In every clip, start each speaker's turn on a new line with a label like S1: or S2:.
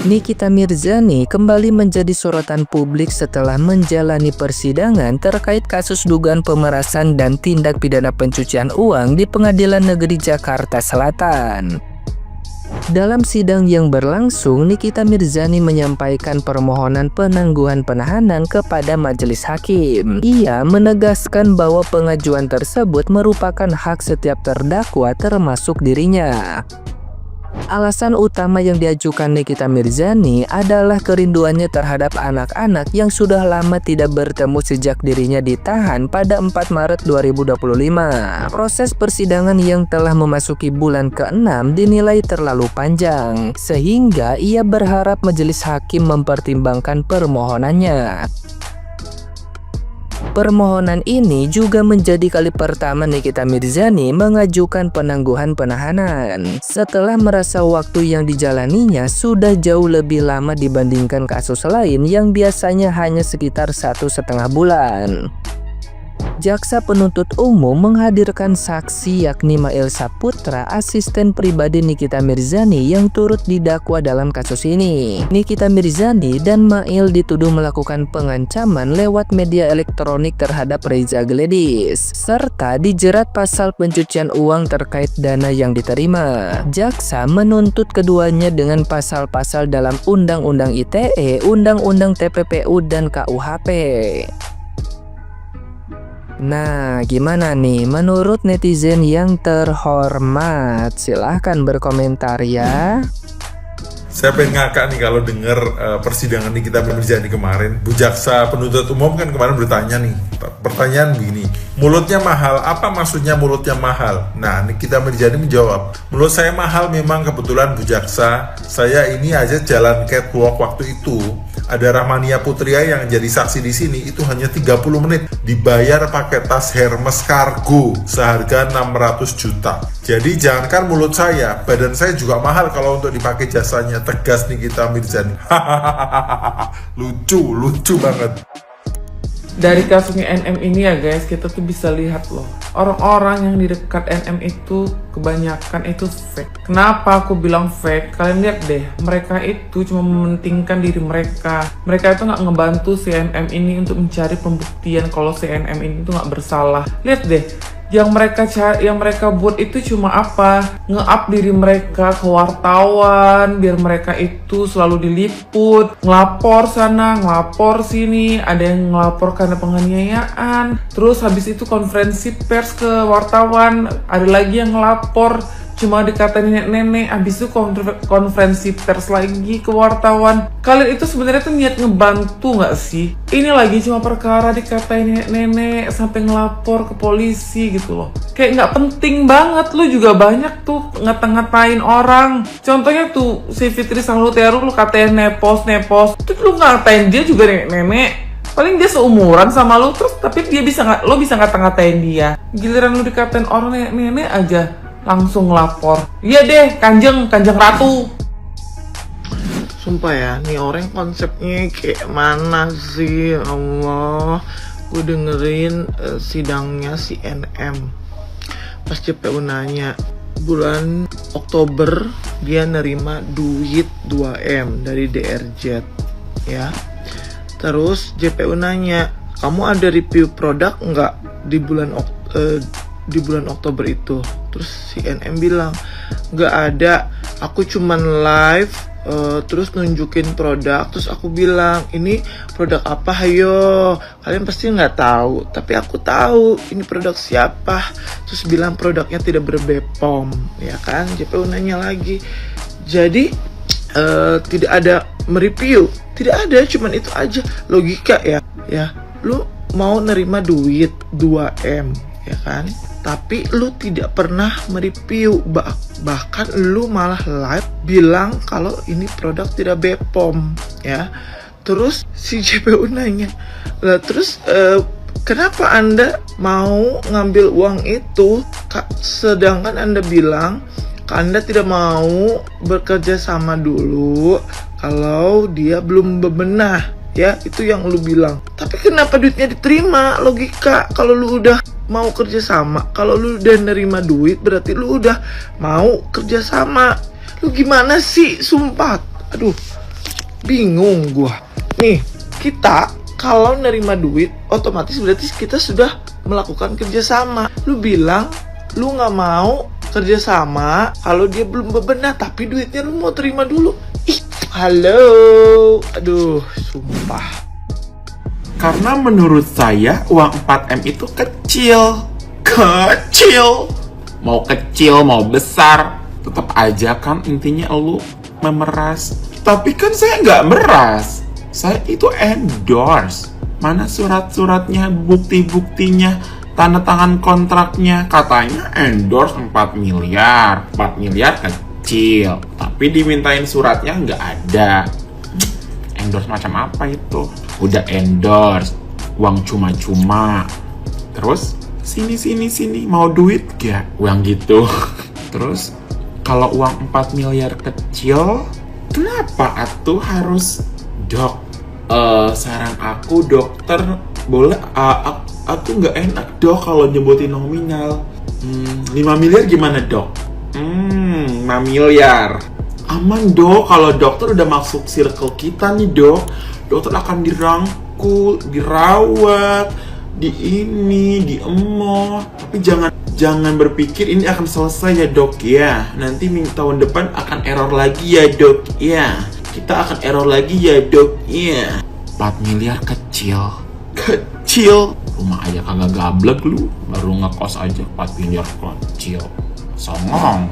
S1: Nikita Mirzani kembali menjadi sorotan publik setelah menjalani persidangan terkait kasus dugaan pemerasan dan tindak pidana pencucian uang di Pengadilan Negeri Jakarta Selatan. Dalam sidang yang berlangsung, Nikita Mirzani menyampaikan permohonan penangguhan penahanan kepada majelis hakim. Ia menegaskan bahwa pengajuan tersebut merupakan hak setiap terdakwa termasuk dirinya. Alasan utama yang diajukan Nikita Mirzani adalah kerinduannya terhadap anak-anak yang sudah lama tidak bertemu sejak dirinya ditahan pada 4 Maret 2025. Proses persidangan yang telah memasuki bulan ke-6 dinilai terlalu panjang, sehingga ia berharap majelis hakim mempertimbangkan permohonannya. Permohonan ini juga menjadi kali pertama Nikita Mirzani mengajukan penangguhan penahanan setelah merasa waktu yang dijalaninya sudah jauh lebih lama dibandingkan kasus lain yang biasanya hanya sekitar 1,5 bulan. Jaksa penuntut umum menghadirkan saksi yakni Mail Saputra, asisten pribadi Nikita Mirzani yang turut didakwa dalam kasus ini. Nikita Mirzani dan Mail dituduh melakukan pengancaman lewat media elektronik terhadap Reza Gledis, serta dijerat pasal pencucian uang terkait dana yang diterima. Jaksa menuntut keduanya dengan pasal-pasal dalam Undang-Undang ITE, Undang-Undang TPPU, dan KUHP. Nah, gimana nih menurut netizen yang terhormat? Silahkan berkomentar ya.
S2: Saya pengen ngakak nih kalau denger persidangan Nikita Mirzani kemarin. Bu Jaksa penuntut umum kan kemarin bertanya nih, pertanyaan begini, mulutnya mahal, apa maksudnya mulutnya mahal? Nah, Nikita Mirzani menjawab, mulut saya mahal memang kebetulan Bu Jaksa, saya ini aja jalan catwalk waktu itu. Ada Rahmania Putria yang jadi saksi di sini, itu hanya 30 menit dibayar pakai tas Hermes Cargo seharga 600 juta. Jadi jangankan mulut saya, badan saya juga mahal kalau untuk dipakai jasanya, tegas Nikita Mirzani. lucu banget.
S3: Dari kasusnya NM ini ya guys, kita tuh bisa lihat loh, orang-orang yang di dekat NM itu kebanyakan itu fake. Kenapa aku bilang fake? Kalian lihat deh, mereka itu cuma mementingkan diri mereka. Mereka itu nggak ngebantu si NM ini untuk mencari pembuktian kalau si NM ini tuh nggak bersalah. Lihat deh, yang mereka buat itu cuma apa? Nge-up diri mereka ke wartawan biar mereka itu selalu diliput, ngelapor sana, ngelapor sini, ada yang ngelapor karena penganiayaan. Terus habis itu konferensi pers ke wartawan, ada lagi yang ngelapor cuma dikatain nenek-nenek, habis itu konferensi pers lagi ke wartawan. Kalian itu sebenarnya tuh niat ngebantu nggak sih? Ini lagi cuma perkara dikatain nenek-nenek sampai ngelapor ke polisi gitu loh. Kayak nggak penting banget. Lu juga banyak tuh ngata-ngatain orang. Contohnya tuh si Fitri Sanghuteru, lu katain nepos. Terus lu ngatain dia juga nenek-nenek. Paling dia seumuran sama lu terus, tapi lo bisa ngata-ngatain dia. Giliran lu dikatain orang nenek-nenek aja langsung lapor. Iya deh, kanjeng ratu. Sumpah ya, nih orang konsepnya kayak mana sih, ya Allah. Gue dengerin sidangnya si NM. Pas JPU nanya, bulan Oktober dia nerima duit 2M dari DRZ ya. Terus JPU nanya, kamu ada review produk nggak di bulan Oktober itu? Terus si NM bilang, nggak ada, aku cuman live terus nunjukin produk, terus aku bilang, ini produk apa, hayo, kalian pasti nggak tahu, tapi aku tahu ini produk siapa. Terus bilang produknya tidak berbepom, ya kan. JPU nanya lagi, jadi tidak ada mereview, tidak ada, cuman itu aja. Logika ya, lu mau nerima duit 2M, ya kan, tapi lu tidak pernah mereview, bahkan lu malah live bilang kalau ini produk tidak bepom ya. Terus si JPU nanya, lah terus kenapa anda mau ngambil uang itu, sedangkan anda bilang anda tidak mau bekerja sama dulu kalau dia belum bebenah ya, itu yang lu bilang. Tapi kenapa duitnya diterima? Logika, kalau lu udah mau kerja sama, kalau lu udah nerima duit berarti lu udah mau kerja sama. Lu gimana sih, sumpah. Aduh, Bingung gua. Nih, kita kalau nerima duit, otomatis berarti kita sudah melakukan kerjasama. Lu bilang lu nggak mau kerjasama kalau dia belum bebenah, tapi duitnya lu mau terima dulu. Ih, halo. Aduh, sumpah.
S4: Karena menurut saya uang 4M itu kecil. Kecil. Mau kecil, mau besar, tetap aja kan intinya lu memeras. Tapi kan saya nggak meras. Saya itu endorse. Mana surat-suratnya, bukti-buktinya, tanda tangan kontraknya. Katanya endorse 4 miliar. 4 miliar kecil. Tapi dimintain suratnya nggak ada. Endorse macam apa itu? Udah endorse. Uang cuma-cuma. Terus, sini, mau duit gak? Uang gitu. Terus, kalau uang 4 miliar kecil, kenapa atuh harus dok? Saran aku dokter boleh aku nggak enak dok kalau nyebutin nominal. 5 miliar gimana dok? 5 miliar aman dok, kalau dokter udah masuk circle kita nih dok. Dokter akan dirangkul, dirawat, diemoh. Tapi jangan berpikir ini akan selesai ya dok ya. Nanti tahun depan akan error lagi ya dok ya. Kita akan error lagi ya dok ya. 4 miliar kecil. Rumah aja kagak gablek lu, baru ngekos aja 4 miliar kecil. Songong.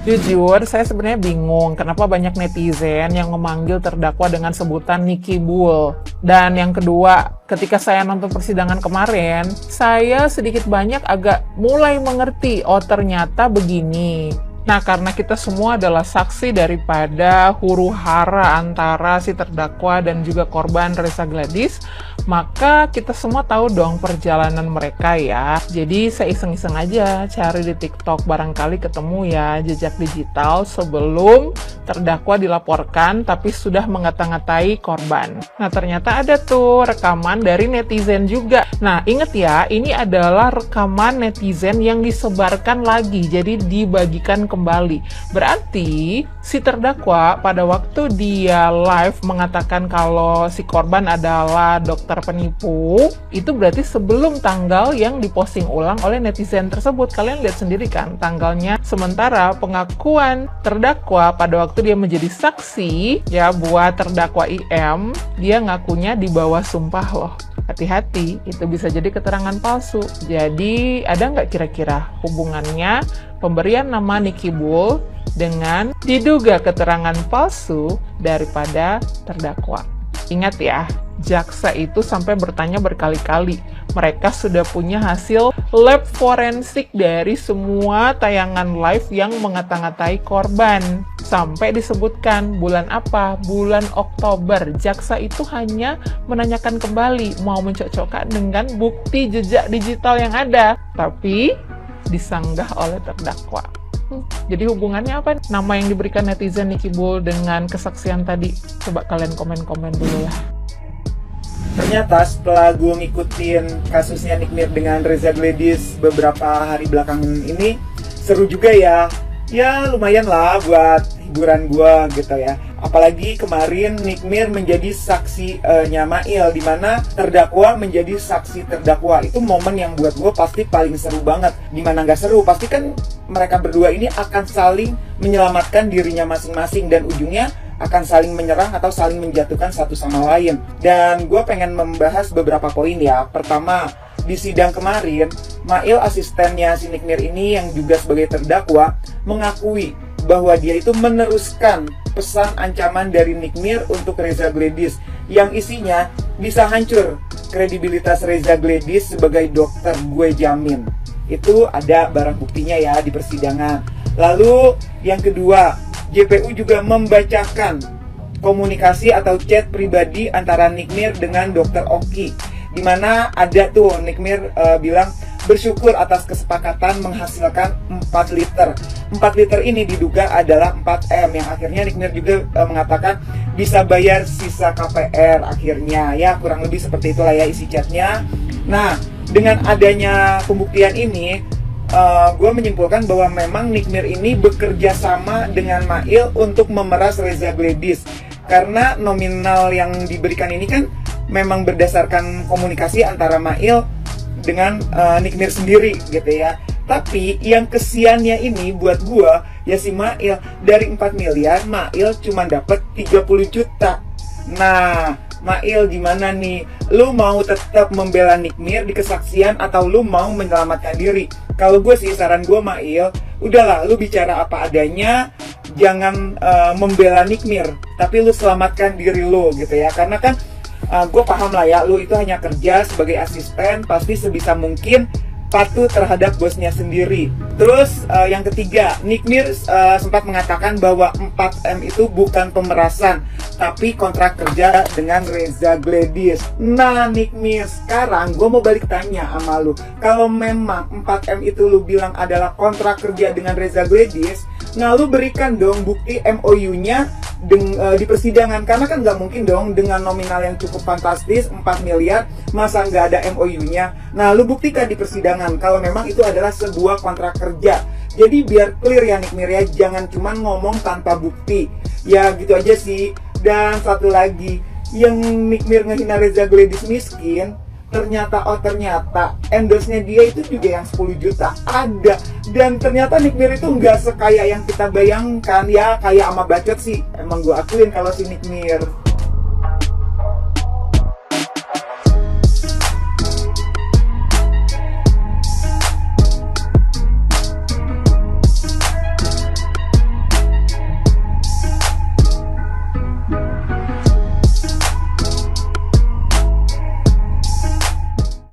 S5: Jujur, saya sebenarnya bingung kenapa banyak netizen yang memanggil terdakwa dengan sebutan Nicky Bull. Dan yang kedua, ketika saya nonton persidangan kemarin, saya sedikit banyak agak mulai mengerti, oh ternyata begini. Nah, karena kita semua adalah saksi daripada huru-hara antara si terdakwa dan juga korban Reza Gladys, maka kita semua tahu dong perjalanan mereka ya. Jadi saya iseng-iseng aja cari di TikTok, barangkali ketemu ya jejak digital sebelum terdakwa dilaporkan tapi sudah mengata-ngatai korban. Nah, ternyata ada tuh rekaman dari netizen juga. Nah, inget ya, ini adalah rekaman netizen yang disebarkan lagi, jadi dibagikan kembali. Berarti si terdakwa pada waktu dia live mengatakan kalau si korban adalah dokter penipu, itu berarti sebelum tanggal yang diposting ulang oleh netizen tersebut. Kalian lihat sendiri kan tanggalnya. Sementara pengakuan terdakwa pada waktu dia menjadi saksi ya buat terdakwa IM, dia ngakunya di bawah sumpah loh. Hati-hati, itu bisa jadi keterangan palsu. Jadi ada nggak kira-kira hubungannya pemberian nama Nicky Bull dengan diduga keterangan palsu daripada terdakwa? Ingat ya, jaksa itu sampai bertanya berkali-kali. Mereka sudah punya hasil lab forensik dari semua tayangan live yang mengata-ngatai korban. Sampai disebutkan bulan apa? Bulan Oktober. Jaksa itu hanya menanyakan kembali, mau mencocokkan dengan bukti jejak digital yang ada. Tapi disanggah oleh terdakwa. Jadi hubungannya apa? Nama yang diberikan netizen Nicky Bull dengan kesaksian tadi. Coba kalian komen-komen dulu ya.
S6: Ternyata setelah gue ngikutin kasusnya Nick Mir dengan Reza Gladys beberapa hari belakangan ini, seru juga ya. Ya lumayan lah buat hiburan gue gitu ya. Apalagi kemarin Nick Mir menjadi saksi Mail, di mana terdakwa menjadi saksi terdakwa. Itu momen yang buat gue pasti paling seru banget. Dimana nggak seru, pasti kan mereka berdua ini akan saling menyelamatkan dirinya masing-masing dan ujungnya akan saling menyerang atau saling menjatuhkan satu sama lain. Dan gue pengen membahas beberapa poin ya. Pertama, di sidang kemarin, Mail asistennya si Nick Mir ini yang juga sebagai terdakwa mengakui bahwa dia itu meneruskan pesan ancaman dari Nick Mir untuk Reza Gladys yang isinya bisa hancur kredibilitas Reza Gladys sebagai dokter, gue jamin. Itu ada barang buktinya ya di persidangan. Lalu yang kedua, JPU juga membacakan komunikasi atau chat pribadi antara Nick Mir dengan Dr. Oki, di mana ada tuh Nick Mir bilang bersyukur atas kesepakatan menghasilkan 4 liter. 4 liter ini diduga adalah 4M yang akhirnya Nick Mir juga mengatakan bisa bayar sisa KPR akhirnya. Ya kurang lebih seperti itulah ya isi chatnya. Nah, dengan adanya pembuktian ini, gue menyimpulkan bahwa memang Nick Mir ini bekerja sama dengan Mail untuk memeras Reza Gladys. karena nominal yang diberikan ini kan memang berdasarkan komunikasi antara Mail dengan Nick Mir sendiri gitu ya. Tapi yang kesiannya ini buat gua ya si Mail, dari 4 miliar Mail cuma dapat 30 juta. Nah, Mail gimana nih? Lu mau tetap membela Nick Mir di kesaksian atau lu mau menyelamatkan diri? Kalau gue sih saran gue Mail, udahlah lu bicara apa adanya, jangan membela Nick Mir, tapi lu selamatkan diri lu gitu ya. Karena kan gue paham lah ya, lu itu hanya kerja sebagai asisten, pasti sebisa mungkin patuh terhadap bosnya sendiri. Terus yang ketiga, Nick Mir sempat mengatakan bahwa 4M itu bukan pemerasan, tapi kontrak kerja dengan Reza Gladys. Nah Nick Mir, sekarang gue mau balik tanya sama lu, kalau memang 4M itu lu bilang adalah kontrak kerja dengan Reza Gladys, nah lu berikan dong bukti MOU-nya di persidangan. Karena kan nggak mungkin dong dengan nominal yang cukup fantastis 4 miliar masa nggak ada MOU-nya. Nah lu buktikan di persidangan kalau memang itu adalah sebuah kontrak kerja. Jadi biar clear ya Nick Mir ya, jangan cuma ngomong tanpa bukti. Ya gitu aja sih. Dan satu lagi, yang Nick Mir ngehina Reza Gladys miskin, ternyata endorse-nya dia itu juga yang 10 juta ada. Dan ternyata Nick Mir itu nggak sekaya yang kita bayangkan ya, kayak ama bacot sih. Emang gue akuin kalau si Nick Mir.